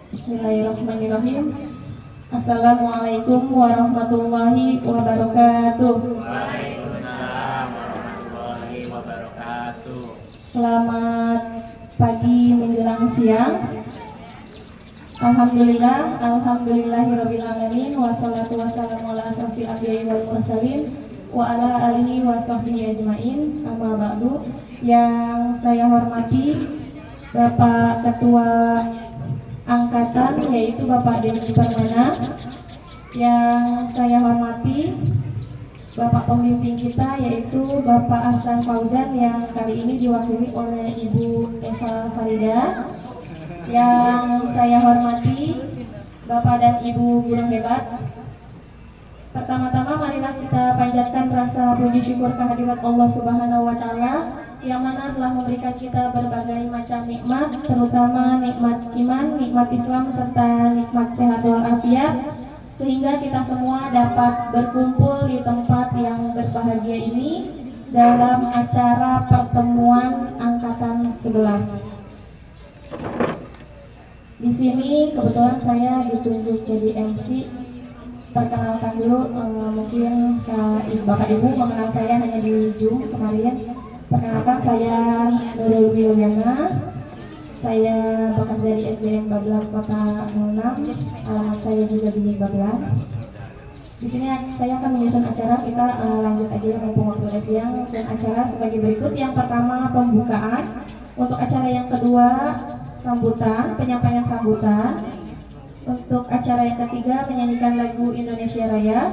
Bismillahirrahmanirrahim. Assalamualaikum warahmatullahi wabarakatuh. Waalaikumsalam warahmatullahi wabarakatuh. Selamat pagi menjelang siang. Alhamdulillahirabbil alamin wassalatu wassalamu ala asrofil anbiya'i wal mursalin wa ala alihi wa sahbihi ajmain. Amma ba'du. Yang saya hormati Bapak Ketua Angkatan, yaitu Bapak Denny Permana. Yang saya hormati Bapak pembimbing kita, yaitu Bapak Ahsan Fauzan, yang kali ini diwakili oleh Ibu Eva Farida. Yang saya hormati Bapak dan Ibu guru hebat. Pertama-tama marilah kita panjatkan rasa puji syukur kehadirat Allah Subhanahu wa Ta'ala, yang mana telah memberikan kita berbagai macam nikmat, terutama nikmat iman, nikmat Islam, serta nikmat sehat walafiat, sehingga kita semua dapat berkumpul di tempat yang berbahagia ini dalam acara pertemuan Angkatan 11. Di sini kebetulan saya ditunjuk jadi MC. Perkenalkan dulu, mungkin Bapak Ibu mengenal saya hanya di Zoom kemarin. Perkenalkan, saya Nurul Yuliana. Saya bekerja di SDN Babelan Kota 06. Alamat saya juga di Babelan. Di sini saya akan menyusun acara. Kita lanjut aja mumpung waktu udah siang. Menyusun acara sebagai berikut. Yang pertama pembukaan. Untuk acara yang kedua sambutan, penyampaian sambutan. Untuk acara yang ketiga menyanyikan lagu Indonesia Raya.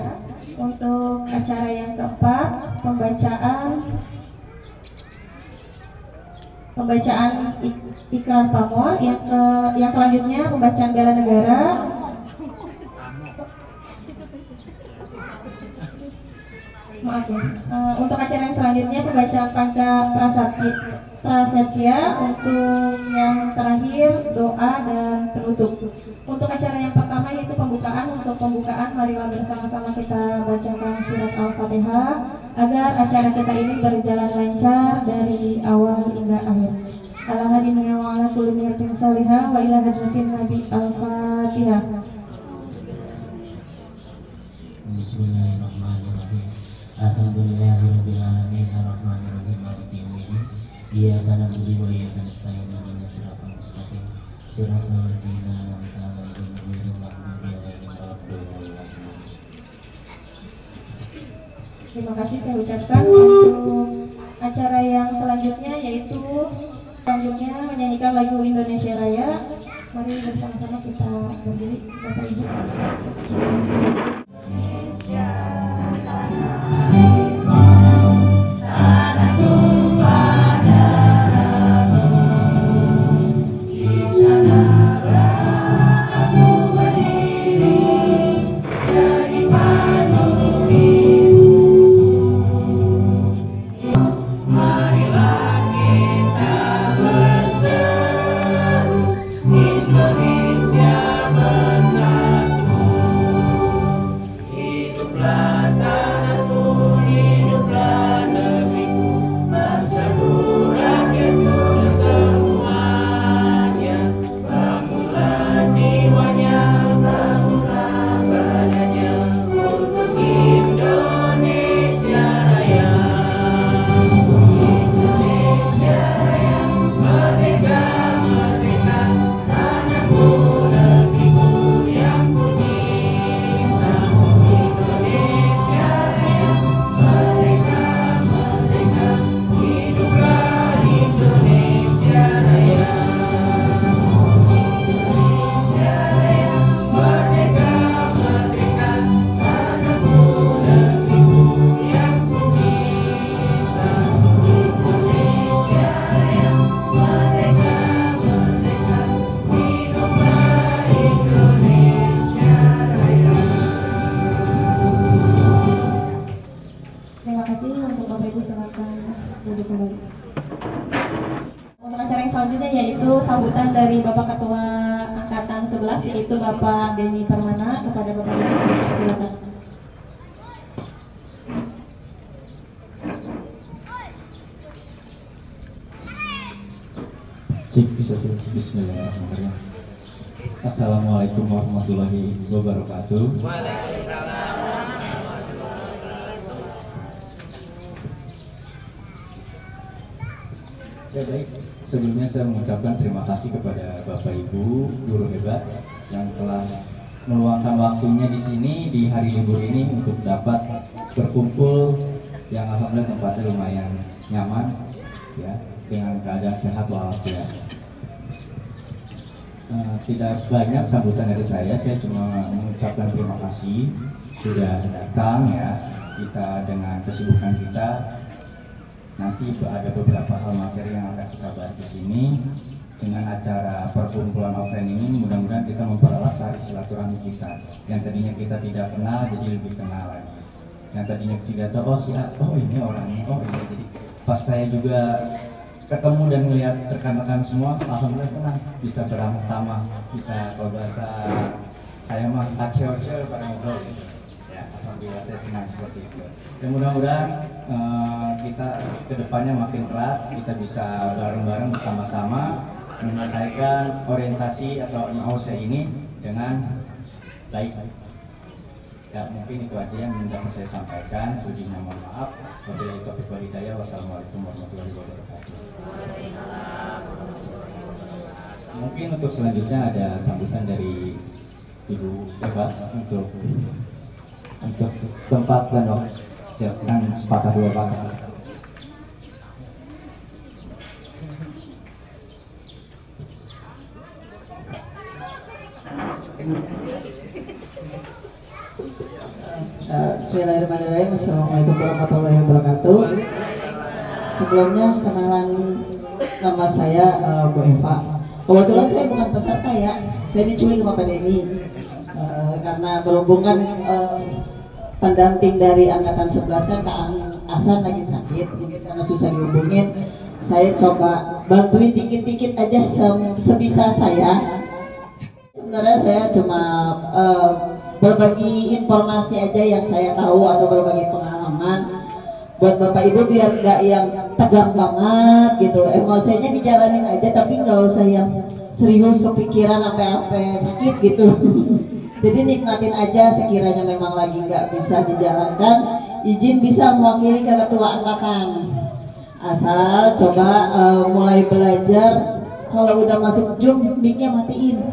Untuk acara yang keempat pembacaan ikrar pamor. Yang selanjutnya pembacaan bela negara. Maaf ya. Untuk acara yang selanjutnya pembacaan panca prasetya. Untuk yang terakhir doa dan penutup. Untuk acara yang pertama yaitu pembukaan. Untuk pembukaan marilah bersama-sama kita bacakan surat Al-Fatihah agar acara kita ini berjalan lancar dari awal hingga akhir. Alhamdulillah wa ala kulli niyatin shalihah wa ila hadratin Nabi. Al-Fatihah. Bismillahirrahmanirrahim. Alhamdulillahirabbil alamin arrahmanirrahim maliki yaumiddin. Iyyaka na'budu wa iyyaka nasta'in ihdinas siratal mustaqim siratal ladzina an'amta 'alaihim ghairil maghdubi 'alaihim waladdallin. Terima kasih saya ucapkan. Untuk acara yang selanjutnya yaitu menyanyikan lagu Indonesia Raya. Mari bersama-sama kita berdiri, Bapak Ibu. Sambutan dari Bapak Ketua Angkatan 11 yaitu Bapak Denny Permana. Kepada Bapak Denny, silakan. Cik, bisa tuh. Bismillahirrahmanirrahim. Assalamualaikum warahmatullahi wabarakatuh. Ya baik, sebelumnya saya mengucapkan terima kasih kepada Bapak Ibu guru hebat yang telah meluangkan waktunya di sini di hari libur ini untuk dapat berkumpul yang alhamdulillah tempatnya lumayan nyaman ya, dengan keadaan sehat walafiat. Tidak banyak sambutan dari saya cuma mengucapkan terima kasih sudah datang ya. Kita dengan kesibukan kita nanti ada beberapa hal materi yang akan kita bahas di sini. Dengan acara perkumpulan offline ini mudah-mudahan kita mempererat tali silaturahmi kita yang tadinya kita tidak kenal jadi lebih kenal lagi, yang tadinya tidak tahu oh ini orangnya, oh iya. Jadi pas saya juga ketemu dan melihat rekan-rekan semua, alhamdulillah senang bisa beramah-tamah, bisa kalau bahasa saya mah kacau-kacau pada ngobrol gitu. Ya, alhamdulillah saya senang seperti itu. Dan mudah-mudahan kita kedepannya makin erat, kita bisa bareng-bareng bersama-sama menyelesaikan orientasi atau MAOC ini dengan baik. Ya, mungkin itu aja yang dapat saya sampaikan. Sebelumnya mohon maaf. Wabillahi taufiq wal hidayah. Wassalamualaikum warahmatullahi wabarakatuh. Mungkin untuk selanjutnya ada sambutan dari Ibu Eva untuk tempat dan waktu yang sepakat dua paket. Bismillahirrahmanirrahim. Assalamualaikum warahmatullahi wabarakatuh. Sebelumnya kenalan, nama saya Bu Eva. Kebetulan saya bukan peserta ya, saya diculik sama Pak Denny karena berhubungan pendamping dari angkatan 11 kan Kak Asan lagi sakit, mungkin karena susah dihubungin. Saya coba bantuin dikit-dikit aja sebisa saya. Sebenarnya saya cuma berbagi informasi aja yang saya tahu atau berbagi pengalaman buat Bapak Ibu biar nggak yang tegang banget gitu, emosinya dijalanin aja tapi nggak usah yang serius kepikiran sampai sakit gitu. Jadi nikmatin aja, sekiranya memang lagi nggak bisa dijalankan, izin bisa mewakili ke ketua angkatan. Asal coba mulai belajar, kalau udah masuk Zoom mic-nya matiin.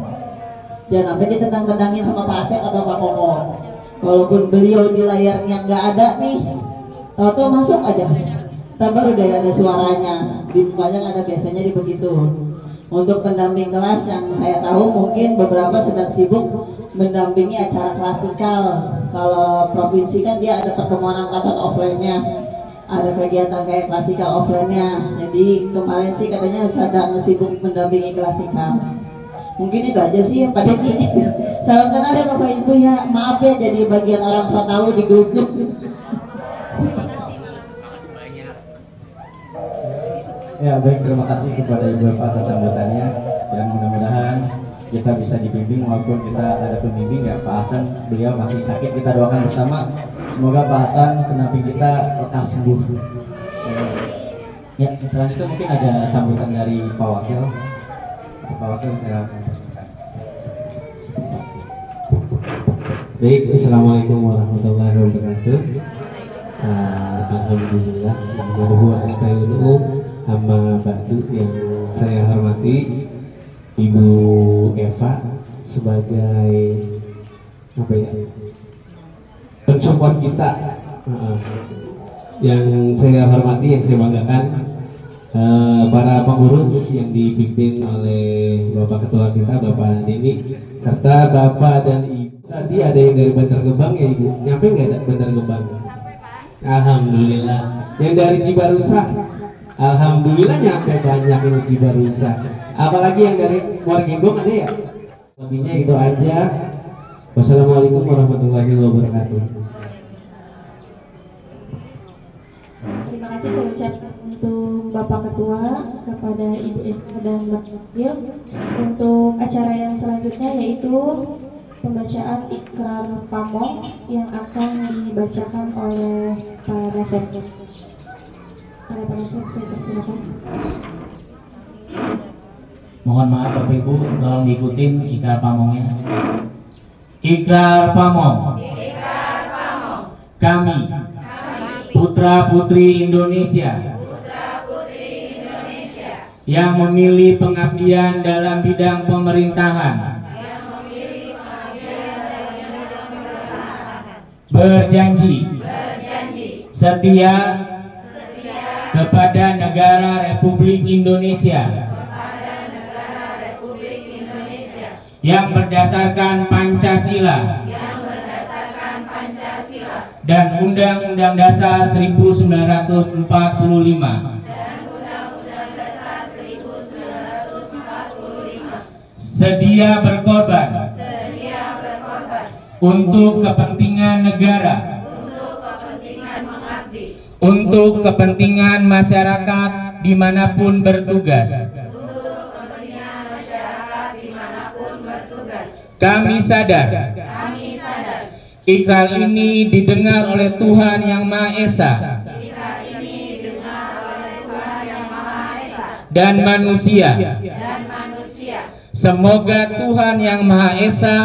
Jangan sampai ditendang-tendangin sama Pak Asep atau Pak Komol. Walaupun beliau di layarnya nggak ada nih, tahu-tahu masuk aja. Ntar baru deh ada suaranya, di mukanya ada, biasanya di begitu. Untuk pendamping kelas yang saya tahu mungkin beberapa sedang sibuk mendampingi acara klasikal. Kalau provinsi kan dia ada pertemuan angkatan offline-nya, ada kegiatan kayak klasikal offline-nya. Jadi kemarin sih katanya sedang sibuk mendampingi klasikal. Mungkin itu aja sih Pak Denny. Salam kenal ya Bapak Ibu ya. Maaf ya jadi bagian orang so tahu di grup. Ya baik, terima kasih kepada Ibu Eva atas sambutannya. Dan mudah-mudahan kita bisa dibimbing walaupun kita ada pembimbing ya. Pak Hasan beliau masih sakit, kita doakan bersama. Semoga Pak Hasan pendamping kita lekas sembuh. Ya selanjutnya mungkin ada sambutan dari Pak Wakil. Pak Wakil saya persilakan. Baik, assalamualaikum warahmatullahi wabarakatuh. Alhamdulillah, amma ba'du, yang saya hormati Ibu Eva sebagai apa ya, pensupport kita, yang saya hormati, yang saya banggakan, para pengurus yang dipimpin oleh Bapak Ketua kita, Bapak Denny, serta Bapak dan Ibu. Tadi ada yang dari Bantar Gebang ya Ibu, nyampe nggak Bantar Gebang? Alhamdulillah. Yang dari Cibarusah, alhamdulillah nyampe banyak yang Cibarusah. Apalagi yang dari Muara Gembong ada ya? Lebihnya itu aja. Wassalamualaikum warahmatullahi wabarakatuh. Terima kasih saya ucapkan untuk Bapak Ketua, kepada Ibu Eva dan Mbak Wakil untuk acara yang selanjutnya, yaitu pembacaan Ikrar Pamong yang akan dibacakan oleh para sekjen. Para sekjen, saya persilakan. Mohon maaf Bapak Ibu, tolong diikutin ikrar pamongnya. Ikrar pamong. Kami, putra putri Indonesia, yang memilih pengabdian dalam bidang pemerintahan, berjanji setia kepada negara Republik Indonesia yang berdasarkan Pancasila dan Undang-Undang Dasar 1945, sedia berkorban untuk kepentingan negara, untuk kepentingan masyarakat dimanapun bertugas. Kami sadar ikrar ini didengar oleh Tuhan Yang Maha Esa dan manusia. Semoga Tuhan Yang Maha Esa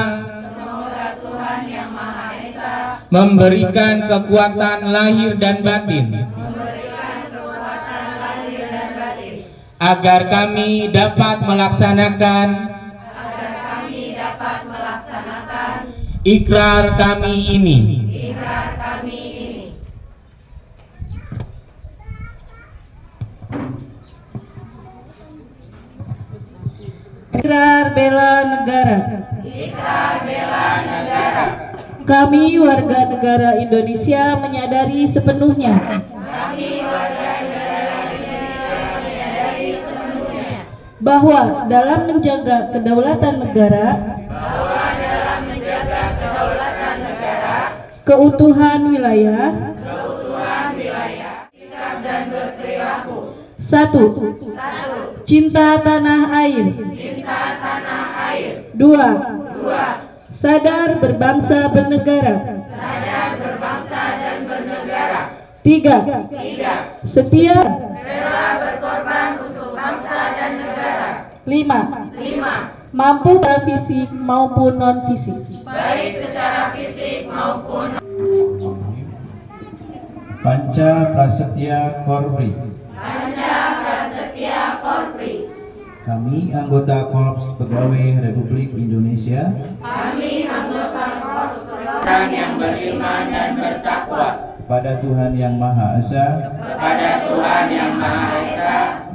memberikan kekuatan lahir dan batin agar kami dapat melaksanakan ikrar kami ini. Ikrar bela negara. Kami warga negara Indonesia menyadari sepenuhnya bahwa dalam menjaga kedaulatan negara, keutuhan wilayah, satu, cinta tanah air, dua, sadar berbangsa bernegara, tiga, setia, lima, mampu secara fisik maupun non fisik. Panca Prasetya Korpri. Kami anggota Korps Pegawai Republik Indonesia. Yang beriman dan bertakwa Kepada Tuhan Yang Maha Esa.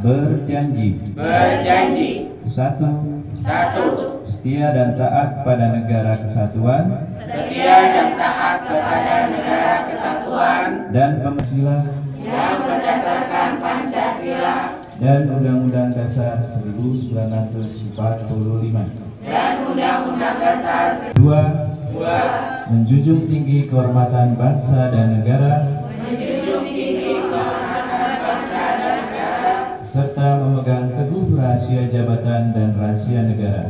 Berjanji. Satu. Setia dan taat pada negara kesatuan. Dan Pancasila. Dan Undang-Undang Dasar 1945. Dua. Menjunjung tinggi kehormatan bangsa dan negara. Serta memegang teguh rahasia jabatan dan rahasia negara.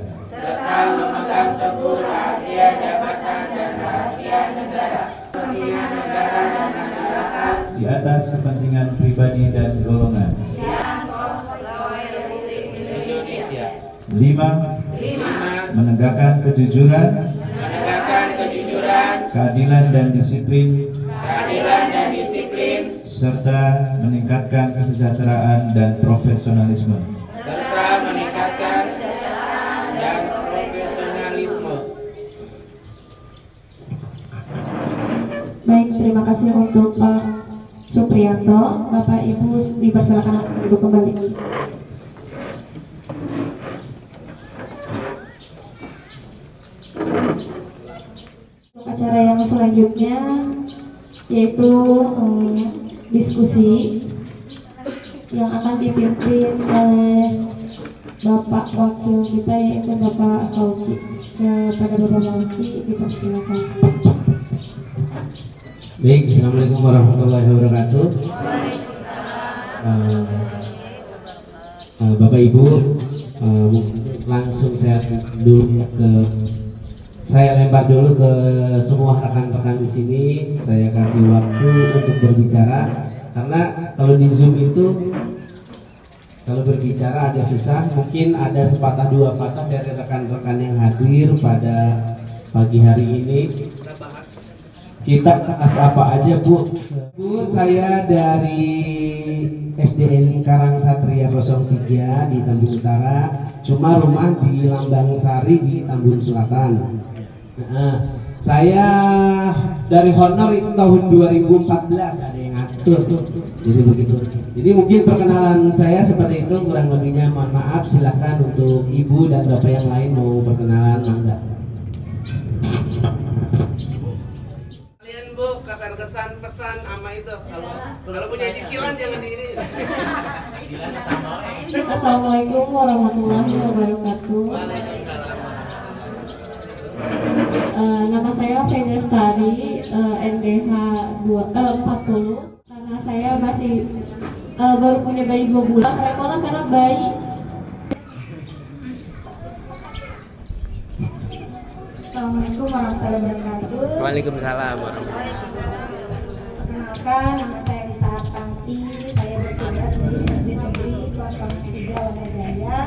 Di atas kepentingan pribadi dan golongan. 5. Menegakkan kejujuran, keadilan dan disiplin, serta meningkatkan kesejahteraan dan profesionalisme. Baik, terima kasih untuk Pak Supriyanto. Bapak Ibu dipersilakan untuk duduk kembali. Acara yang selanjutnya yaitu diskusi yang akan dipimpin oleh Bapak Wakil kita, yaitu Bapak Fauzi. Kepada Bapak Fauzi dipersilakan. Baik, Assalamualaikum warahmatullahi wabarakatuh. Bapak Ibu, langsung saya lempar dulu ke semua rekan-rekan di sini. Saya kasih waktu untuk berbicara karena kalau di Zoom itu Kalau berbicara agak susah, mungkin ada sepatah dua patah dari rekan-rekan yang hadir pada pagi hari ini. Kita bahas apa aja, Bu? Bu, saya dari SDN Karang Satria 03 di Tambun Utara, cuma rumah di Lambang Sari di Tambun Selatan. Saya dari honor itu tahun 2014, ada yang ngatur, jadi begitu. Jadi mungkin perkenalan saya seperti itu, kurang lebihnya mohon maaf. Silakan untuk ibu dan bapak yang lain mau berkenalan, mangga. Bu, kesan-kesan pesan sama itu. Kalau punya cicilan jangan di ini. Assalamualaikum warahmatullahi wabarakatuh. Nama saya Feni Lestari, NDH 40. Karena saya masih baru punya bayi 2 bulan, repotan karena bayi. Assalamualaikum warahmatullahi wabarakatuh. Waalaikumsalam warahmatullahi Perkenalkan, nama saya Lisa Artanti. Saya bertugas di SD Negeri 03 Wanajaya.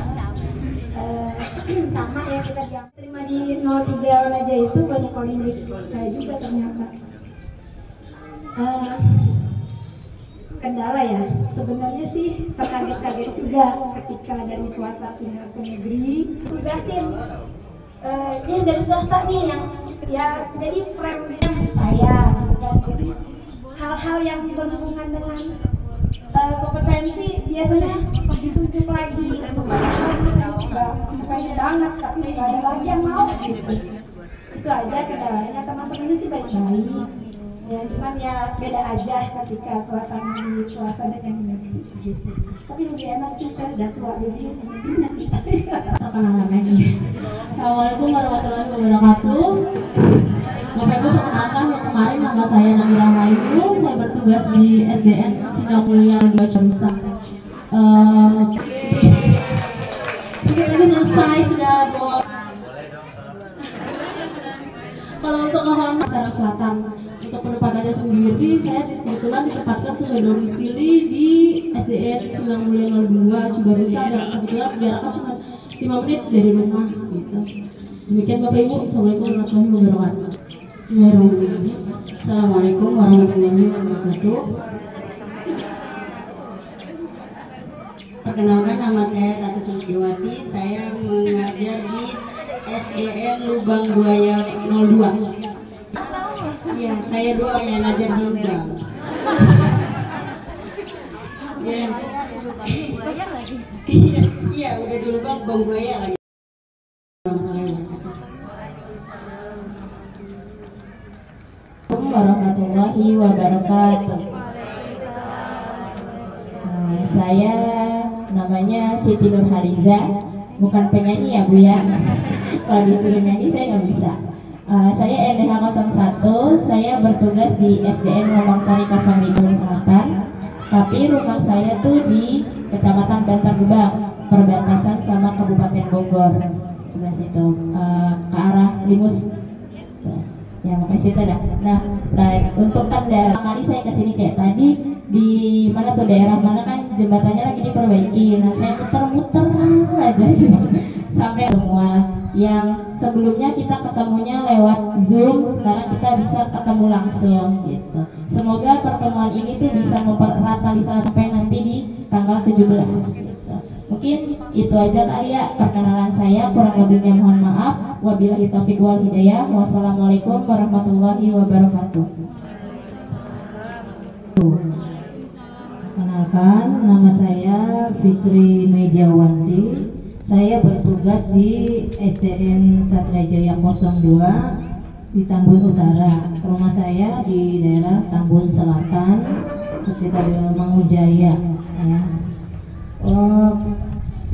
Sama ya, kita terima di 03 Wanajaya itu banyak calling murid saya juga ternyata. Kendala ya, sebenarnya sih terkaget-kaget juga ketika dari swasta pindah ke negeri. Tugasin ini dari swasta nih yang ya jadi frame saya gitu kan. Jadi hal-hal yang berhubungan dengan kompetensi biasanya ditunjuk lagi gitu. Padahal nggak pengen banget tapi nggak ada lagi yang mau gitu. Itu aja kendalanya. Teman-temannya sih baik-baik ya, cuman ya beda aja ketika suasana di swasta dan yang di negeri gitu. Tapi lebih enak sih, saya udah tua begini Perkenalan lagi. Assalamualaikum warahmatullahi wabarakatuh. Bapak Ibu, perkenalkan yang kemarin nama saya Namira Rahayu. Saya bertugas di SDN Cina Mulia 2 Ciarusa. Sedikit lagi selesai sudah. Kalau untuk mohon masyarakat selatan, untuk penempatannya sendiri, saya kebetulan ditempatkan sesuai domisili di SDN Cina Mulia 02 Cibarusa, dan kebetulan jaraknya cuma 5 menit dari rumah gitu. Demikian Bapak Ibu. Assalamualaikum warahmatullahi wabarakatuh. Assalamualaikum warahmatullahi wabarakatuh. Perkenalkan, nama saya Tatu Susdiwati. Saya mengajar di SDN Lubang Buaya 02. Iya, saya doang yang ngajar di Lubang. Iya, udah di Lubang Buaya lagi. Warahmatullahi wabarakatuh. Saya namanya Siti Nurhaliza, bukan penyanyi ya Bu ya. Kalau disuruh nyanyi saya nggak bisa. Saya NDH 01, saya bertugas di SDN Lambang Sari 05 Selatan. Tapi rumah saya tuh di Kecamatan Bantar Gebang, perbatasan sama Kabupaten Bogor, sebelah situ, ke arah Limus. Ya makanya situ dah. Nah, untuk tanda kali saya kesini kayak tadi di mana tuh daerah mana kan jembatannya lagi diperbaiki. Nah saya muter-muter aja gitu sampai semua yang sebelumnya kita ketemunya lewat Zoom, sekarang kita bisa ketemu langsung gitu. Semoga pertemuan ini tuh bisa mempererat tali sampai nanti di tanggal 17 gitu. Mungkin itu aja kali ya perkenalan saya, kurang lebihnya mohon maaf. Wabillahi taufiq wal hidayah. Wassalamualaikum warahmatullahi wabarakatuh. Kenalkan, nama saya Fitri Mediawanti. Saya bertugas di SDN Satria Jaya 02 di Tambun Utara. Rumah saya di daerah Tambun Selatan, sekitar Mangujaya. Ya.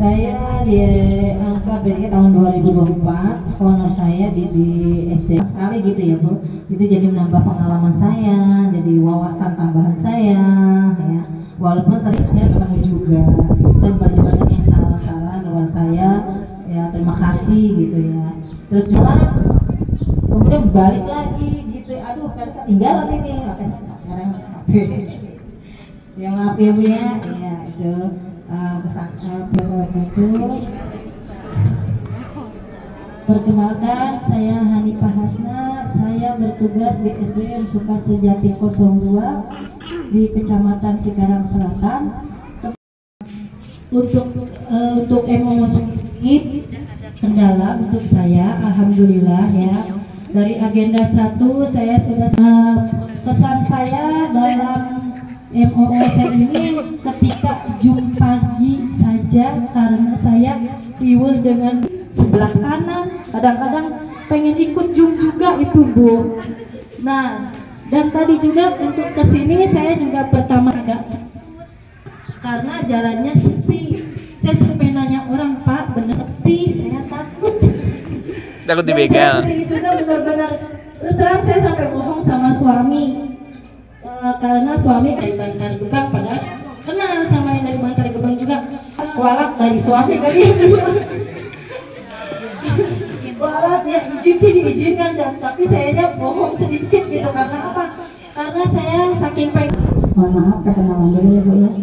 Saya diangkat dari tahun 2024. Honor saya di SDN sekali gitu ya Bu. Itu jadi menambah pengalaman saya, jadi wawasan tambahan saya. Ya. Walaupun sering akhirnya ketemu juga dan banyak yang salah-salah kepada saya. Ya terima kasih gitu ya. Terus juga kemudian balik lagi gitu. Aduh kan ketinggalan ini, makanya sekarang HP. Ya maaf ya Bu ya. Ya itu. Perkenalkan, saya Hanifah Hasna, saya bertugas di SDN Sukasejati 02 di Kecamatan Cikarang Selatan. Untuk MOO sedikit kendala untuk saya, alhamdulillah ya. Dari agenda 1 saya sudah kesan saya dalam MOO ini ketika Jum pagi saja, karena saya riweuh dengan sebelah kanan, kadang-kadang pengen ikut Jum juga itu Bu. Nah, dan tadi juga untuk kesini saya juga pertama agak karena jalannya sepi. Saya sampai nanya orang, Pak, bener sepi, saya takut. Takut dibegal. Saya kesini juga benar-benar terus terang saya sampai bohong sama suami. Karena suami dari Bantar Gebang, padahal kenal sama yang dari Bantar Gebang juga. Kualat dari suami kali. Kualat ya, izin sih diizinkan, tapi sayanya bohong sedikit gitu. Karena apa? Karena saya saking pengen. Mohon maaf, perkenalan dulu ya Bu ya.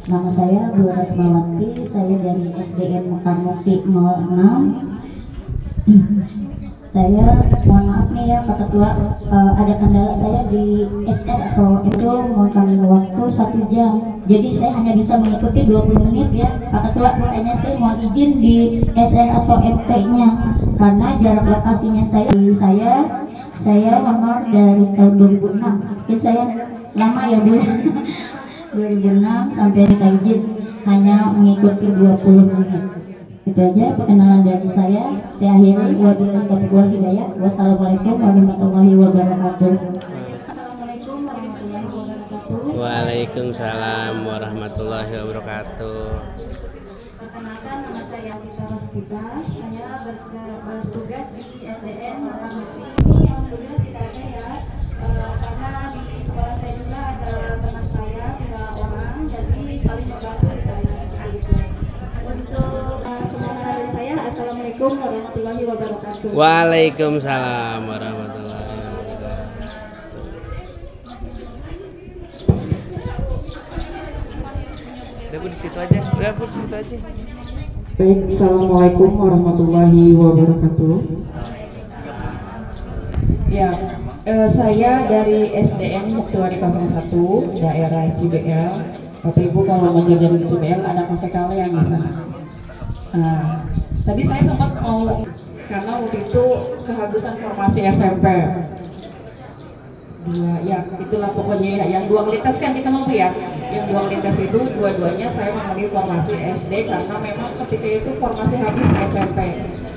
Nama saya Bu Rasmawati, saya dari SDN Mekarmukti 06. Saya mohon maaf nih ya Pak Ketua, ada kendala saya di SR atau itu memakan waktu 1 jam. Jadi saya hanya bisa mengikuti 20 menit ya Pak Ketua. Makanya saya mohon izin di SR atau MT-nya karena jarak lokasinya saya honor dari tahun 2006. Mungkin saya lama ya Bu. 2006 sampai kita izin hanya mengikuti 20 menit. Itu aja perkenalan dari saya. Saya akhiri. Wabillahi taufiq wal hidayah. Wassalamualaikum warahmatullahi wabarakatuh. Assalamualaikum warahmatullahi wabarakatuh. Waalaikumsalam warahmatullahi wabarakatuh. Perkenalkan, nama saya Tita Rostita. Saya bertugas di SDN Mekarmukti. Ini alhamdulillah tidak ada ya. Karena di sekolah saya juga ada teman saya 3 orang, jadi saling membantu di sana seperti itu. Untuk semoga dari saya, assalamualaikum warahmatullahi wabarakatuh. Waalaikumsalam warahmatullahi wabarakatuh. Udah aku di situ aja. Baik, assalamualaikum warahmatullahi wabarakatuh. Ya, saya dari SDN Muktuari 01 daerah CBL. Bapak Ibu kalau mau jajan di CBL ada kafe kalian di sana. Tadi saya sempat mau karena waktu itu kehabisan formasi SMP. Ya itulah pokoknya ya, yang 2 melintas kan kita mampu ya. Yang 2 melintas itu dua-duanya saya memenuhi formasi SD karena memang ketika itu formasi habis SMP.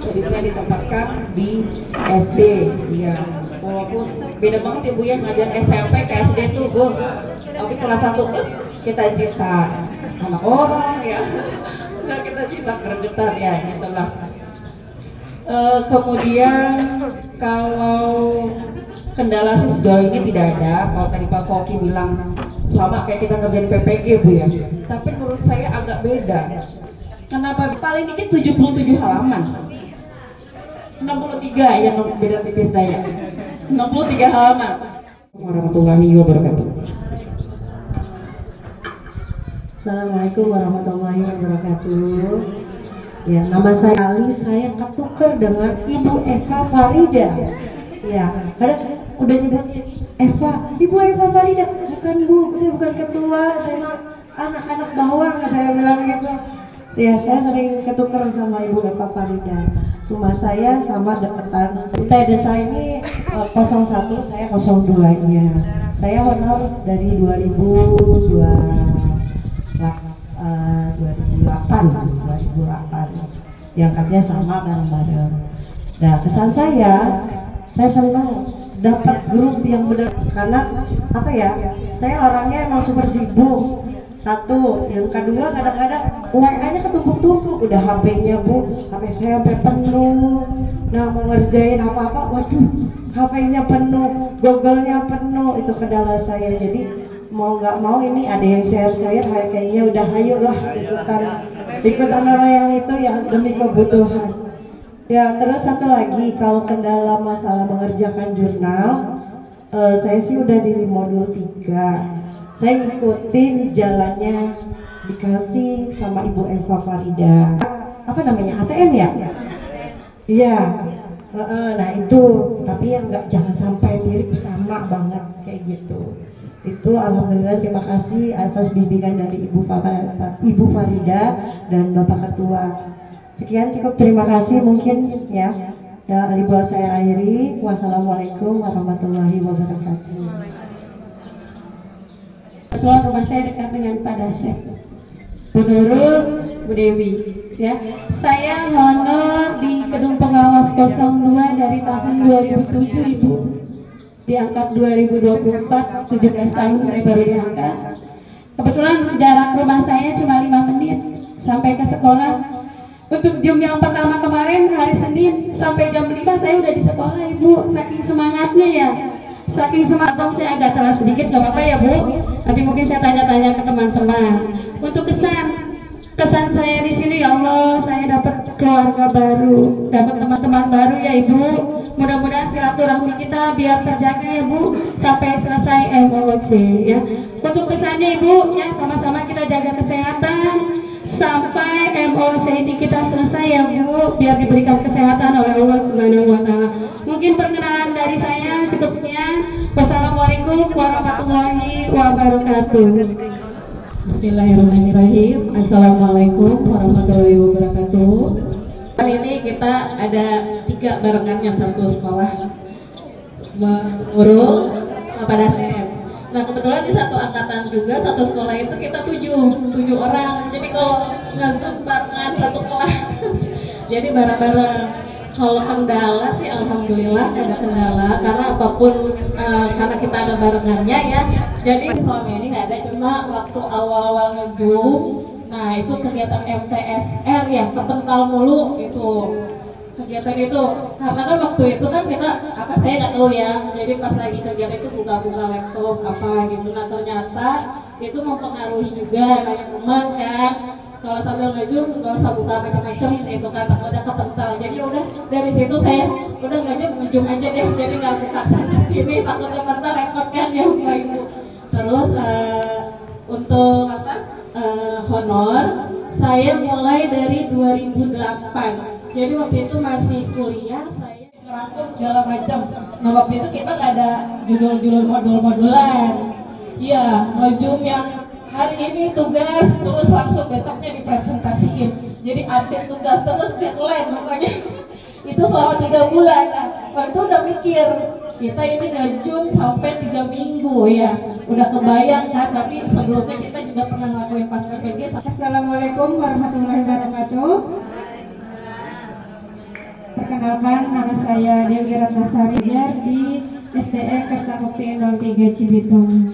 Jadi saya ditempatkan di SD. Ya, walaupun beda banget ya Bu ya, ngajar SMP ke SD tuh Bu. Tapi kelas 1 kita cinta anak orang ya. Enggak, kita cinta keregetan ya, itulah. Kemudian kalau kendala sih sejauh ini tidak ada. Kalau tadi Pak Foki bilang sama kayak kita kerjain PPG Bu ya, tapi menurut saya agak beda. Kenapa? Paling dikit 77 halaman, 63 yang beda tipis saya, 63 halaman. Warahmatullahi wabarakatuh. Assalamualaikum warahmatullahi wabarakatuh. Ya, nama saya Ali, saya ketuker dengan Ibu Eva Farida. Ya, kadang udah nyebut Eva, Ibu Eva Farida. Bukan Bu, saya bukan ketua, saya anak-anak bawang, saya bilang gitu. Ya, saya sering ketuker sama Ibu Eva Farida. Rumah saya sama deketan. Teh desa ini 01, saya 02-nya. Saya honor dari 2008 yang katanya sama bareng-bareng. Nah, kesan saya senang dapat grup yang benar karena apa ya, saya orangnya emang super sibuk. Satu, yang kedua kadang-kadang WA-nya ketumpuk-tumpuk, udah HP-nya Bu, HP saya sampai penuh. Nah, mau ngerjain apa-apa, waduh, HP-nya penuh, Google-nya penuh, itu kendala saya. Jadi mau nggak mau ini ada yang cair-cair, kayaknya udah hayu lah ikutan orang yang itu yang demi kebutuhan. Ya, terus satu lagi, kalau kendala masalah mengerjakan jurnal, saya sih udah di modul 3. Saya ngikutin jalannya dikasih sama Ibu Eva Farida. Apa namanya, ATM ya? Iya. Nah itu, tapi yang jangan sampai mirip sama banget kayak gitu. Itu alhamdulillah, terima kasih atas bimbingan dari Ibu Farida dan Bapak Ketua. Sekian cukup, terima kasih mungkin ya. Dan ibu saya akhiri. Wassalamualaikum warahmatullahi wabarakatuh. Kebetulan rumah saya dekat dengan Pak Dasep, Bu Nurul, Bu Dewi. Ya, saya honor di Gedung Pengawas 02 dari tahun 2007 Ibu. Diangkat 2024, 17 tahun saya baru diangkat. Kebetulan jarak rumah saya cuma 5 menit sampai ke sekolah. Untuk jam yang pertama kemarin hari Senin sampai jam 5 saya udah di sekolah Ibu, saking semangatnya ya. Saking semangat, saya agak telat sedikit, gak apa-apa ya Bu. Nanti mungkin saya tanya-tanya ke teman-teman. Untuk kesan saya di sini, ya Allah, saya dapat keluarga baru, dapat teman-teman baru ya Ibu. Mudah-mudahan silaturahmi kita biar terjaga ya Bu sampai selesai MOC ya. Untuk kesannya Ibu ya, sama-sama kita jaga kesehatan sampai MOC ini kita selesai ya Bu, biar diberikan kesehatan oleh Allah Subhanahu wa Ta'ala. Mungkin perkenalan dari saya cukup sekian. Wassalamualaikum warahmatullahi wabarakatuh. Bismillahirrahmanirrahim. Assalamualaikum warahmatullahi wabarakatuh. Kali ini kita ada 3 barengannya satu sekolah, Nurul, Bapak Dasep. Nah kebetulan di satu angkatan juga, satu sekolah itu kita 7 orang. Jadi kalau nge-zoom barengan satu kelas, jadi bareng-bareng. Kalau kendala sih alhamdulillah ada kendala, karena apapun karena kita ada barengannya ya. Jadi selama ini nggak ada, cuma waktu awal-awal nge-zoom, nah itu kegiatan MTSR ya, kepental mulu itu kegiatan itu, karena kan waktu itu kan kita saya nggak tahu ya, jadi pas lagi kegiatan itu buka-buka laptop apa gitu. Nah ternyata itu mempengaruhi juga, nanya teman kan, kalau sambil nge-zoom nggak usah buka macam-macam itu kan, udah kepental. Jadi udah dari situ saya udah nge-zoom aja deh, jadi nggak buka sana sini, takut kepental, repot kan ya Bapak Ibu. Terus untuk honor saya mulai dari 2008. Jadi waktu itu masih kuliah, saya ngerangkum segala macam. Nah waktu itu kita nggak ada judul-judul modul-modulan. Iya, nge-zoom yang hari ini tugas, terus langsung besoknya dipresentasiin. Jadi update tugas terus, deadline makanya. Itu selama 3 bulan. Waktu itu udah mikir, kita ini nge-zoom sampai 3 minggu ya. Udah kebayang kan, tapi sebelumnya kita juga pernah ngelakuin pas PPG. Assalamualaikum warahmatullahi wabarakatuh. Perkenalkan, nama saya Dewi Ratnasari di SDN Kertabukti 03 Cibitung.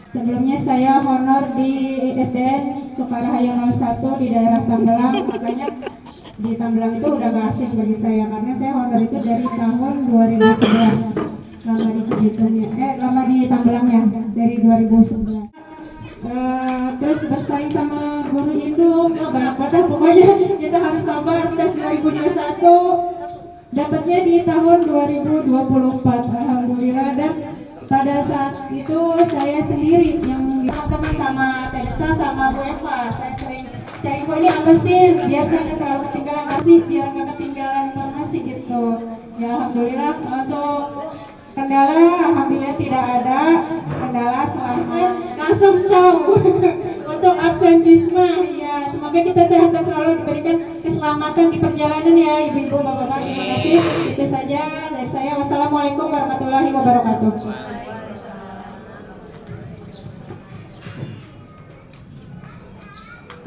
Sebelumnya saya honor di SDN Sukarahaya 01 di daerah Tambelang, makanya di Tambelang itu udah gak asing bagi saya karena saya honor itu dari tahun 2011. Lama di Cibitungnya, lama di Tambelangnya dari 2011. Terus bersaing sama guru itu banyak banget, pokoknya kita harus sabar. Tes 2021 dapatnya di tahun 2024 alhamdulillah. Dan pada saat itu saya sendiri yang teman sama Tessa sama Bu Eva, saya sering cari ini apa sih biar saya nggak terlalu ketinggalan informasi, biar nggak ketinggalan informasi gitu ya. Alhamdulillah untuk kendala alhamdulillah tidak ada kendala, selama langsung jauh. Untuk absentisme ya, semoga kita sehat dan selalu diberikan keselamatan di perjalanan ya ibu-ibu bapak-bapak. Terima kasih, itu saja dari saya. Wassalamualaikum warahmatullahi wabarakatuh.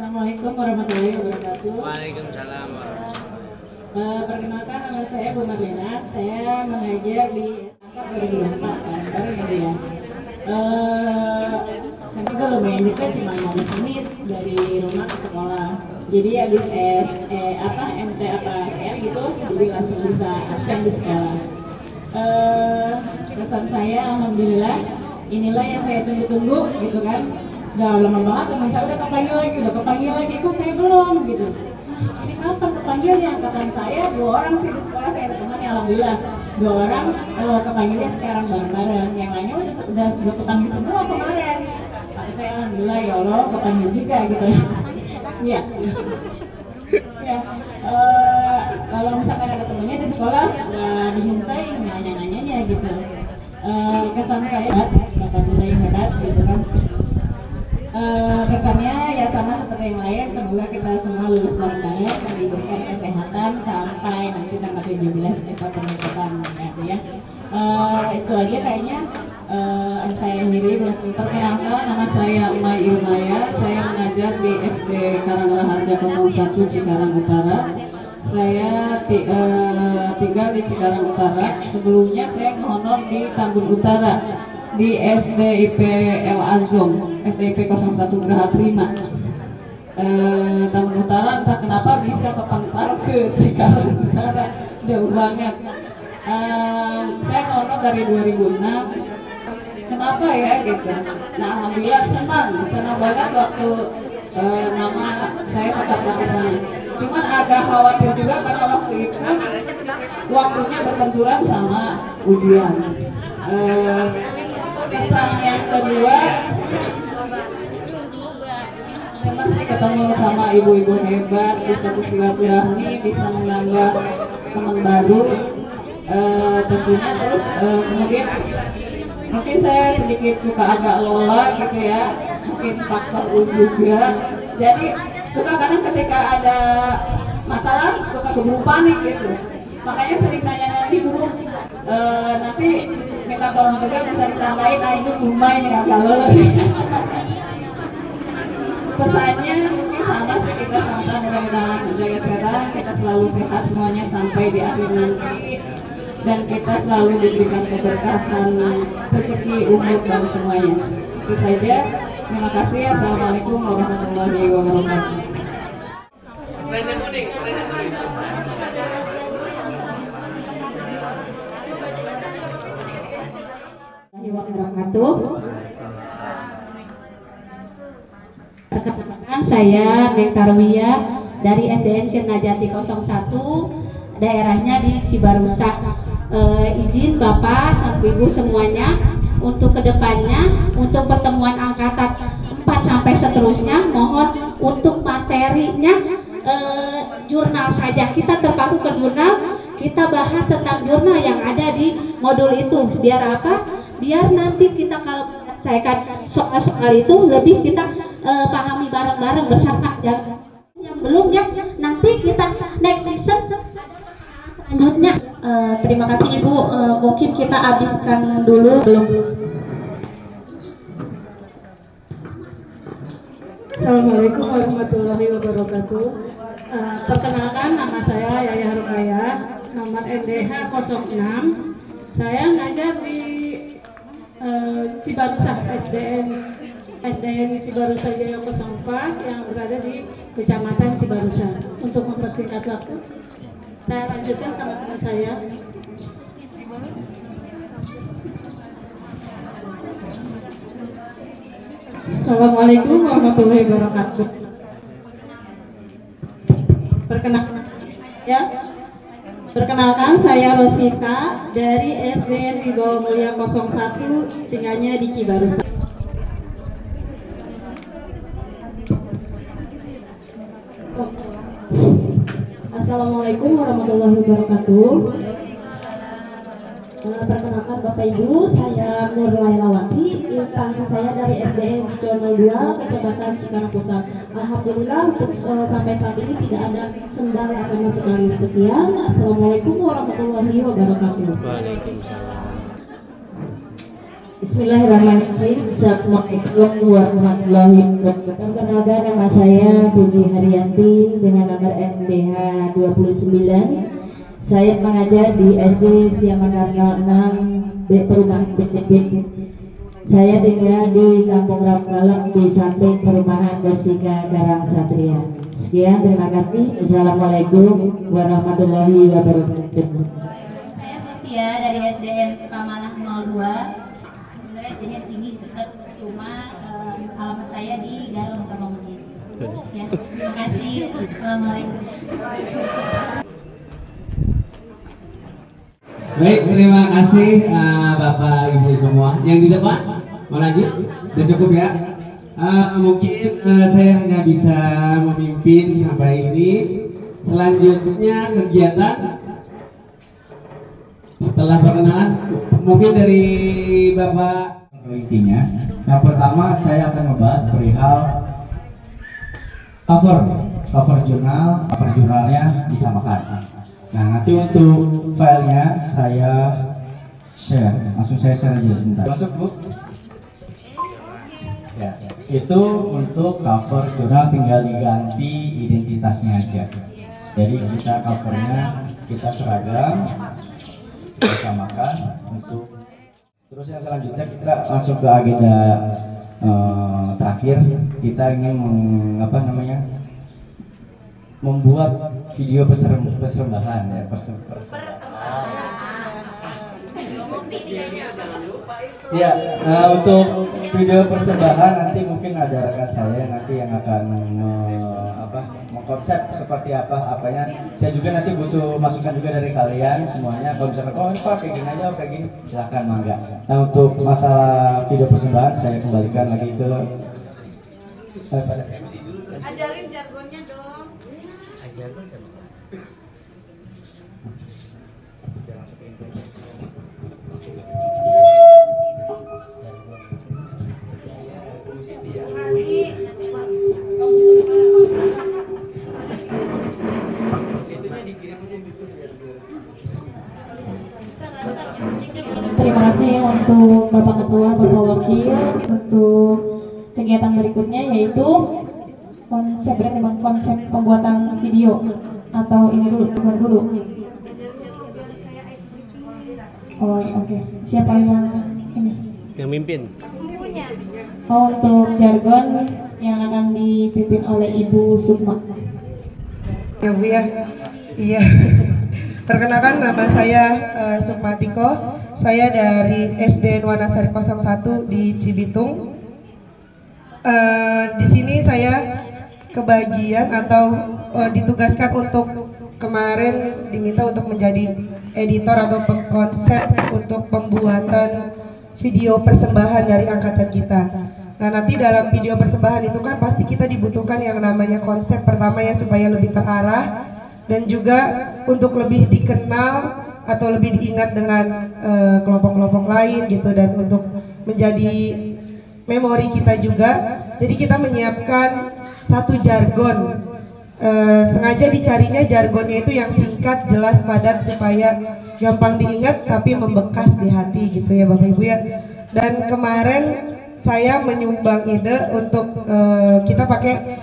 Assalamualaikum warahmatullahi wabarakatuh. Waalaikumsalam warahmatullahi. Perkenalkan, nama saya Bu Marlina, saya mengajar di SMK 2004 kan, baru gitu ya. Kan juga lumayan dekat, cuma 15 menit dari rumah ke sekolah. Jadi habis MT SR gitu, jadi langsung bisa absen di sekolah. Kesan saya alhamdulillah, inilah yang saya tunggu-tunggu gitu kan. Udah lama banget teman saya udah kepanggil lagi, kok saya belum gitu. Ini kapan kepanggilnya? Angkatan saya 2 orang sih di sekolah, saya ditemani alhamdulillah 2 orang kepanggilnya sekarang bareng-bareng. Yang lainnya udah kepanggil semua kemarin. saya alhamdulillah ya Allah kepengen juga gitu ya. Iya. Ya, kalau misalkan ada temennya di sekolah nggak dimintai nanya-nanyanya gitu. Kesan saya Bapak Tunda yang hebat gitu kan. Kesannya ya sama seperti yang lain, semoga kita semua lulus bareng-bareng dan diberikan kesehatan sampai nanti tanggal 17 kita penutupan gitu ya. Itu aja kayaknya. Saya sendiri perkenalkan, nama saya Umay Ilmaya. Saya mengajar di SD Karangraharja 01 Cikarang Utara. Saya tinggal di Cikarang Utara. Sebelumnya saya ngehonor di Tambun Utara di SDIP El Azom, SDIP 01 Geraha Prima. Tambun Utara entah kenapa bisa kepental ke Cikarang Utara, jauh banget. Saya ngehonor dari 2006. Kenapa ya gitu? Nah alhamdulillah senang banget waktu nama saya tetap di sana. Cuman agak khawatir juga karena waktu itu waktunya berbenturan sama ujian. Kesan yang kedua, senang sih ketemu sama ibu-ibu hebat, bisa bersilaturahmi, bisa menambah teman baru. Tentunya terus kemudian mungkin saya sedikit suka agak lola gitu ya, mungkin faktor juga. Jadi suka kadang ketika ada masalah suka keburu panik gitu. Makanya sering nanya di grup, nanti minta tolong juga bisa ditandain, itu lumayan ya kalau pesannya mungkin sama sih, kita sama-sama mudah-mudahan jaga kesehatan, kita selalu sehat semuanya sampai di akhir nanti. Dan kita selalu diberikan keberkahan, rezeki, umur dan semuanya. Itu saja. Terima kasih. Assalamualaikum warahmatullahi wabarakatuh. Perkenalkan saya Neng Tarwiyah dari SDN Sirnajati 01, daerahnya di Cibarusah. Izin Bapak, Ibu semuanya untuk kedepannya, untuk pertemuan angkatan 4 sampai seterusnya, mohon untuk materinya jurnal saja. Kita terpaku ke jurnal, kita bahas tentang jurnal yang ada di modul itu. Biar apa? Biar nanti kita kalau menyelesaikan soal-soal itu lebih kita pahami bareng-bareng bersama. Yang belum ya, nanti kita next season selanjutnya. Terima kasih Ibu, mungkin kita habiskan dulu belum. Assalamualaikum warahmatullahi wabarakatuh. Perkenalkan, nama saya Yaya Rukaya, nomor NDH 06. Saya ngajar di Cibarusah, SDN Cibarusah Jaya 04 yang berada di Kecamatan Cibarusah. Untuk mempersingkat waktu, saya lanjutkan sama teman saya. Assalamualaikum warahmatullahi wabarakatuh. Perkenalkan, saya Rosita dari SDN Wibawa Mulia 01, tinggalnya di Cibarusah. Assalamualaikum warahmatullahi wabarakatuh. Perkenalkan Bapak Ibu, saya Nur Lailawati, instansi saya dari SDN Ciconol 2, Kecamatan Cikarang Pusat. Alhamdulillah untuk sampai saat ini tidak ada kendala sama sekali. Sekian, Assalamualaikum warahmatullahi wabarakatuh. Waalaikumsalam. Bismillahirrahmanirrahim. Assalamualaikum warahmatullahi wabarakatuh. Perkenalkan, nama saya Puji Haryanti dengan nomor NDH 29. Saya mengajar di SD Siamakarna 6 Perumahan BTB. Saya tinggal di Kampung Ramgalek di samping Perumahan Mustika Karang Satria. Sekian, terima kasih. Assalamualaikum warahmatullahi wabarakatuh. Saya Lucia dari SDN Sukamanah 02. Sebenarnya SD-nya di sini dekat, cuma alamat saya di Garut, Cobamundi. Ya, terima kasih. Assalamualaikum. Baik, terima kasih Bapak Ibu semua. Yang di depan mau lanjut? Sudah cukup ya? Mungkin saya hanya bisa memimpin sampai ini. Selanjutnya kegiatan setelah perkenalan mungkin dari Bapak. Intinya, yang pertama saya akan membahas perihal cover jurnalnya disamakan. Nah, nanti untuk filenya saya share, langsung saya share aja sebentar. Masuk Bu. Ya, itu untuk cover jurnal tinggal diganti identitasnya aja. Jadi kita covernya kita seragam, kita samakan untuk. Terus yang selanjutnya kita masuk ke agenda terakhir. Kita ingin membuat video persembahan ya, Ya, untuk video persembahan nanti mungkin ada rekan saya nanti yang akan mengkonsep seperti apanya. Saya juga nanti butuh masukan juga dari kalian semuanya. Kalau misalnya ini Pak kayak gini aja, kayak gini, silahkan mangga. Nah, untuk masalah video persembahan saya kembalikan lagi ke pada MC dulu. Ajarin jargonnya dong. Jargon sama. Terima kasih untuk Bapak Ketua, Bapak Wakil. Untuk kegiatan berikutnya yaitu konsep pembuatan video atau ini dulu. Oh, oke. Siapa yang ini? Yang mimpin. Oh, untuk jargon yang akan dipimpin oleh Ibu Sukma. Ya Bu ya. Iya. Perkenalkan, nama saya Sukma Tiko. Saya dari SD Wanasari 01 di Cibitung. Di sini saya kebagian atau ditugaskan untuk kemarin diminta untuk menjadi editor atau pengkonsep untuk pembuatan video persembahan dari angkatan kita. Nah, nanti dalam video persembahan itu kan pasti kita dibutuhkan yang namanya konsep pertama ya, supaya lebih terarah dan juga untuk lebih dikenal atau lebih diingat dengan kelompok-kelompok lain gitu, dan untuk menjadi memori kita juga. Jadi kita menyiapkan satu jargon, sengaja dicarinya jargonnya itu yang singkat, jelas, padat supaya gampang diingat tapi membekas di hati gitu ya Bapak Ibu ya. Dan kemarin saya menyumbang ide untuk kita pakai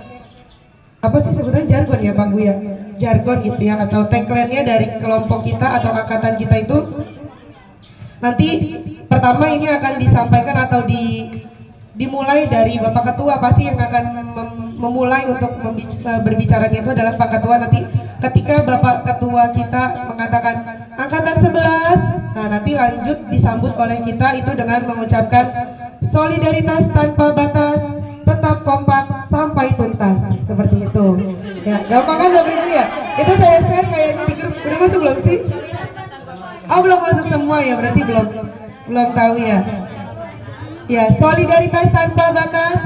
apa sih sebutannya, jargon ya Pak Bu ya, jargon gitu ya, atau tagline-nya dari kelompok kita atau angkatan kita itu. Nanti pertama ini akan disampaikan atau dimulai dari Bapak Ketua, pasti yang akan memulai untuk berbicaranya itu adalah Pak Ketua. Nanti ketika Bapak Ketua kita mengatakan angkatan 11, nah nanti lanjut disambut oleh kita itu dengan mengucapkan solidaritas tanpa batas, tetap kompak sampai tuntas, seperti itu. Ya, gampang kan Bapak Ibu ya? Itu saya share kayaknya di grup. Udah masuk belum sih? Oh, belum masuk semua ya, berarti belum tahu ya. Ya, solidaritas tanpa batas,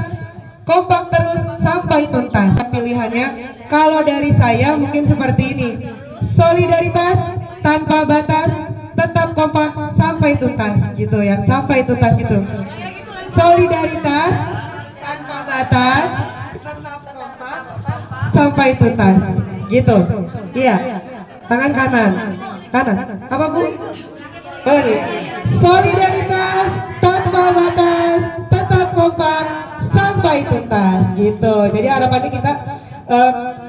kompak terus sampai tuntas. Pilihannya kalau dari saya mungkin seperti ini. Solidaritas tanpa batas, tetap kompak sampai tuntas gitu ya, sampai tuntas gitu. Solidaritas tanpa batas, tetap kompak sampai tuntas gitu. Iya. Tangan kanan. Apa Bu? Oh, iya. Solidaritas tanpa batas, tetap kompak sampai tuntas gitu. Jadi harapannya kita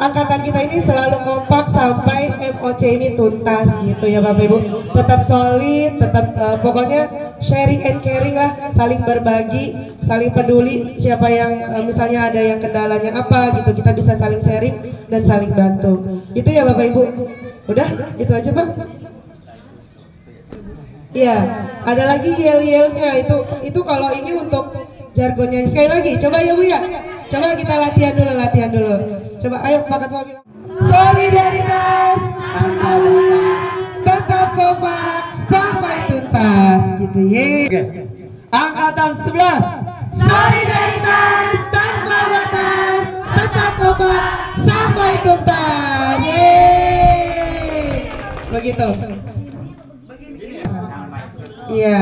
angkatan kita ini selalu kompak sampai MOC ini tuntas gitu ya Bapak Ibu. Tetap solid, tetap pokoknya sharing and caring lah, saling berbagi, saling peduli. Siapa yang misalnya ada yang kendalanya apa gitu, kita bisa saling sharing dan saling bantu. Itu ya Bapak Ibu. Udah, itu aja Pak. Iya, ada lagi yel-yelnya itu kalau ini untuk jargonnya. Sekali lagi, coba ya Bu ya. Coba kita latihan dulu. Coba ayo Pak Ketua bilang. Solidaritas tanpa batas, tetap kompak sampai tuntas gitu ya. Angkatan 11. Solidaritas batas, tetap kompak sampai tuntas. Yeay. Begitu. Iya,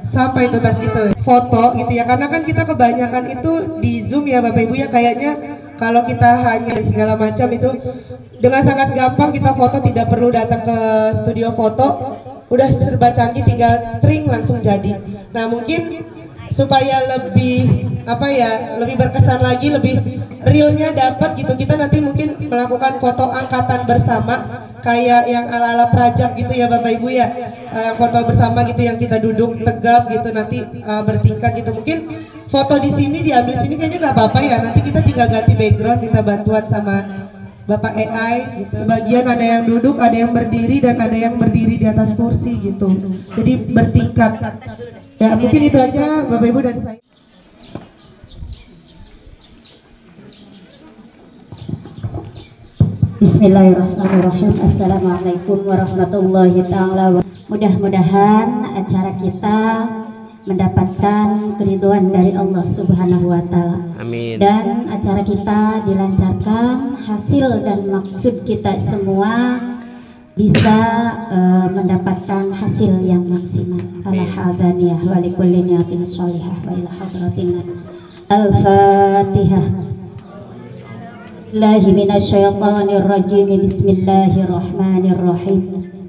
sampai tuntas gitu. Foto gitu ya, karena kan kita kebanyakan itu di Zoom ya Bapak Ibu ya, kayaknya kalau kita hanya segala macam itu dengan sangat gampang kita foto, tidak perlu datang ke studio foto, udah serba canggih, tinggal tring langsung jadi. Nah mungkin supaya lebih apa ya, lebih berkesan lagi, lebih realnya dapat gitu, kita nanti mungkin melakukan foto angkatan bersama kayak yang ala-ala prajak gitu ya Bapak Ibu ya, foto bersama gitu yang kita duduk tegap gitu, nanti bertingkat gitu. Mungkin foto di sini diambil sini kayaknya nggak apa-apa ya, nanti kita tinggal ganti background, minta bantuan sama Bapak AI gitu. Sebagian ada yang duduk, ada yang berdiri, dan ada yang berdiri di atas kursi gitu, jadi bertingkat ya. Mungkin itu aja Bapak Ibu dari saya. Bismillahirrahmanirrahim. Assalamualaikum warahmatullahi ta'ala. Mudah-mudahan acara kita mendapatkan keridhaan dari Allah Subhanahu wa Ta'ala. Amin. Dan acara kita dilancarkan, hasil dan maksud kita semua bisa mendapatkan hasil yang maksimal. Al-hadaniyah wa likulli niyatin sholihah wa ila hadratin Al-Fatihah. Bismillahirrahmanirrahim. Bismillahirrahmanirrahim.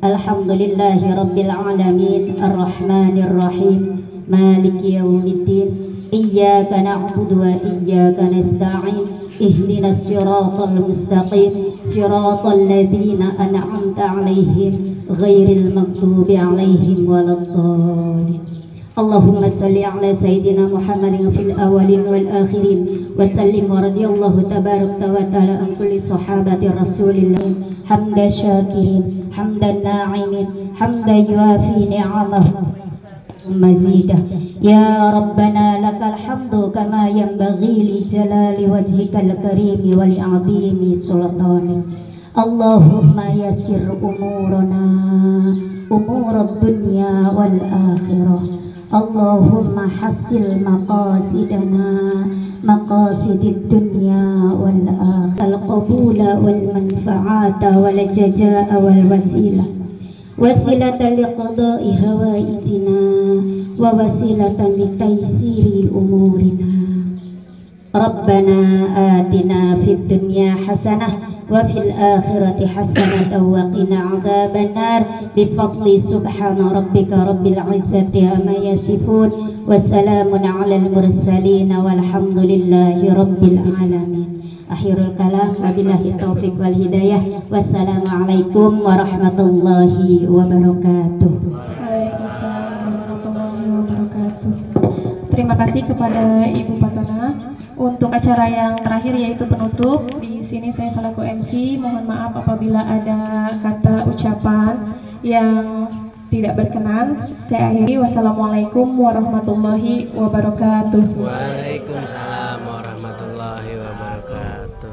Alhamdulillahi rabbil alamin, arrahmanirrahim, maliki yaumiddin. Iyyaka na'budu wa iyyaka nasta'in. Ihdinas siratal mustaqim, siratal ladzina an'amta 'alaihim ghairil maghdubi 'alaihim waladdallin. Allahumma salli ala sayyidina Muhammadin fil awalin wal akhirin wa sallim wa radiyallahu tabarak wa ta'ala an kulli sahabati rasulillah. Hamda syakirin, hamdan na'imin, hamdan yuafi ni'amahu mazidah. Ya Rabbana lakal hamdu kama yanbaghi li jalali wajhikal karim wa li 'azimi sultanik. Allahumma yassir umurana, umurad dunya wal akhirah. Allahumma hasil maqasidana, maqasidid dunya wal akhirah, al-qabula wal manfa'ata wal jazaa wal wasilah, wasilatan liqada'i hawaijina wa wasilatan litaysiri umurina. Rabbana atina fid dunya hasanah wa fil akhirati hasanatan wa qina adzabannar bi fadli subhana rabbika rabbil izzati amma yasifun wa salamun alal mursalin walhamdulillahi rabbil alamin. Akhirul kalam, wabillahi taufiq wal hidayah. Wassalamualaikum warahmatullahi wabarakatuh. Waalaikumsalam warahmatullahi wabarakatuh. Terima kasih kepada Ibu Patona untuk acara yang terakhir, yaitu penutup. Di sini saya selaku MC mohon maaf apabila ada kata ucapan yang tidak berkenan. Saya akhiri. Wassalamualaikum warahmatullahi wabarakatuh. Waalaikumsalam warahmatullahi wabarakatuh.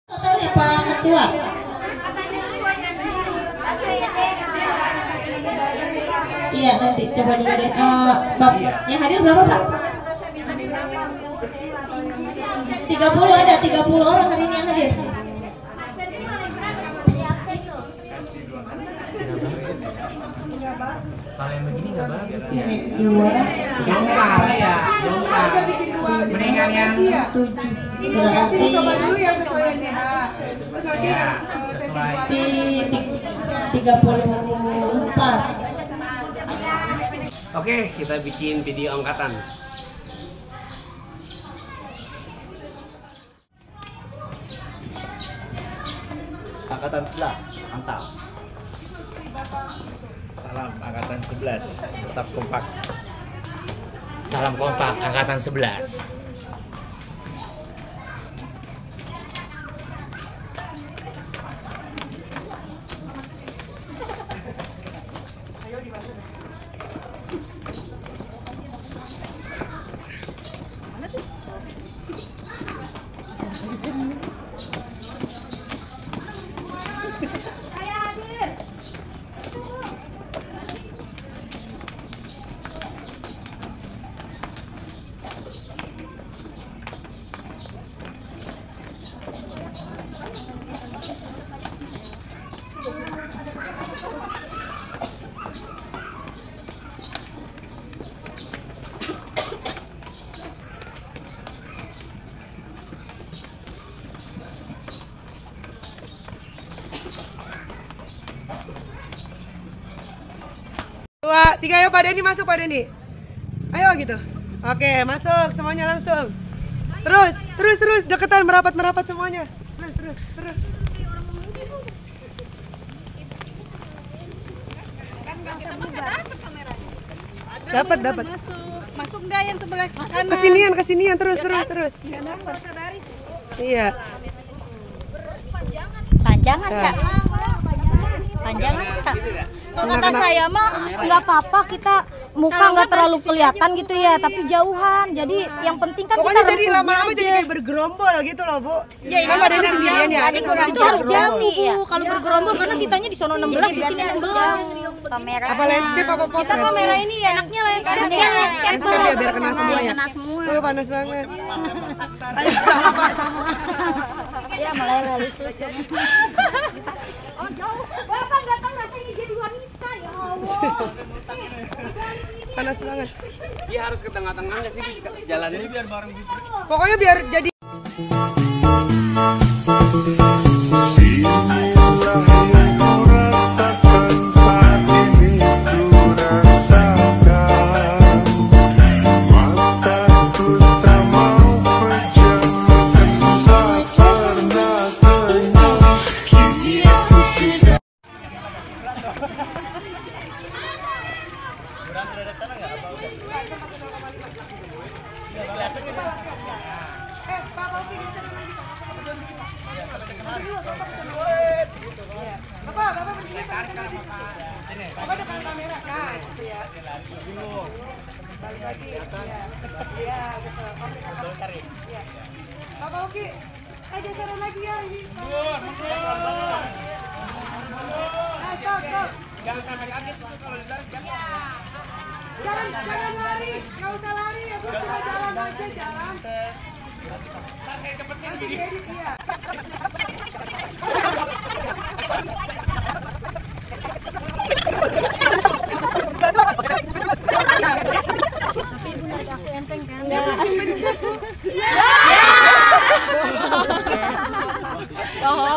Totalnya Pak Ketua. Iya, nanti coba dulu deh. Yang hadir berapa Pak? 30 ada, 30 orang hari ini yang hadir. Kalau yang begini nggak bagus ya. Ini 2, Jompar ya, jompar. Mendingan yang 7. Berarti di 34. Oke, kita bikin video angkatan. Angkatan 11, mantap. Salam angkatan 11, tetap kompak. Salam kompak angkatan 11. Tiga ya Pak Denny, masuk Pak Denny. Ayo gitu. Oke, masuk semuanya langsung. Terus deketan, merapat semuanya. Terus. Dapat. Masuk enggak yang sebelah kanan? Kesinian terus. Iya. Panjangan Kak. Panjangan Kak. Kalau kata saya mah nggak apa-apa, kita muka nggak terlalu kelihatan gitu ya, tapi jauhan. Jadi yang penting kan pokoknya kita jadi lama-lama jadi kayak bergerombol gitu loh, Bu. Ya, kan Pak Denny sendirian ya. Itu harus jauh ya. Kalau bergerombol karena kitanya di sono 16, di sini 16. Kamera. Apa landscape apa potret? Kita kamera ini ya enaknya landscape ya biar kena semuanya. Tuh panas banget. Ayo sama. Ya malah lulus. Oh jauh. Bapak datang rasanya jadi wanita ya Allah. Panas banget. Dia harus ke tengah-tengah nggak sih jalan ini biar bareng gitu. Pokoknya biar jadi Bapak depan kamera. Nah, gitu ya. Balik lagi. Iya, betul. Oke, iya. Bapak Oki, geseran lagi ya ini. Mundur. Stop. Jangan sampai kaget kalau ditarik jangan lari, nggak usah lari ya, Bu. Cuma jalan aja, jalan. Ntar saya cepetin nanti diedit, iya.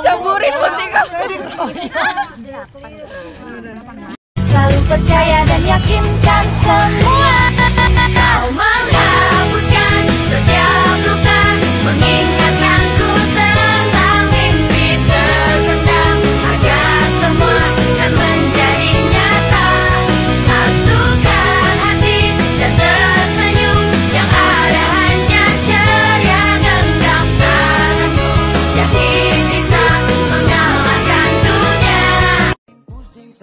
Campurin putih. Selalu percaya dan yakinkan semua. Kau menghapuskan setiap luka, mengingatkanku tentang mimpi terpendam, agar semua kan menjadi nyata. Satukan hati dan tersenyum, yang ada hanya ceria genggam tanganku, yakin bisa mengalahkan dunia.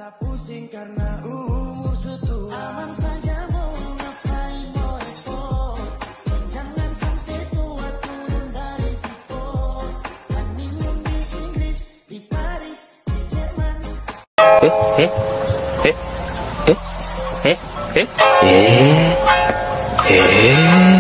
Pusing karena umur sudah aman saja, mau ngapain mau repot, jangan sampai tua turun dari tripod, honeymoon di Inggris, di Paris, di Jerman. Eh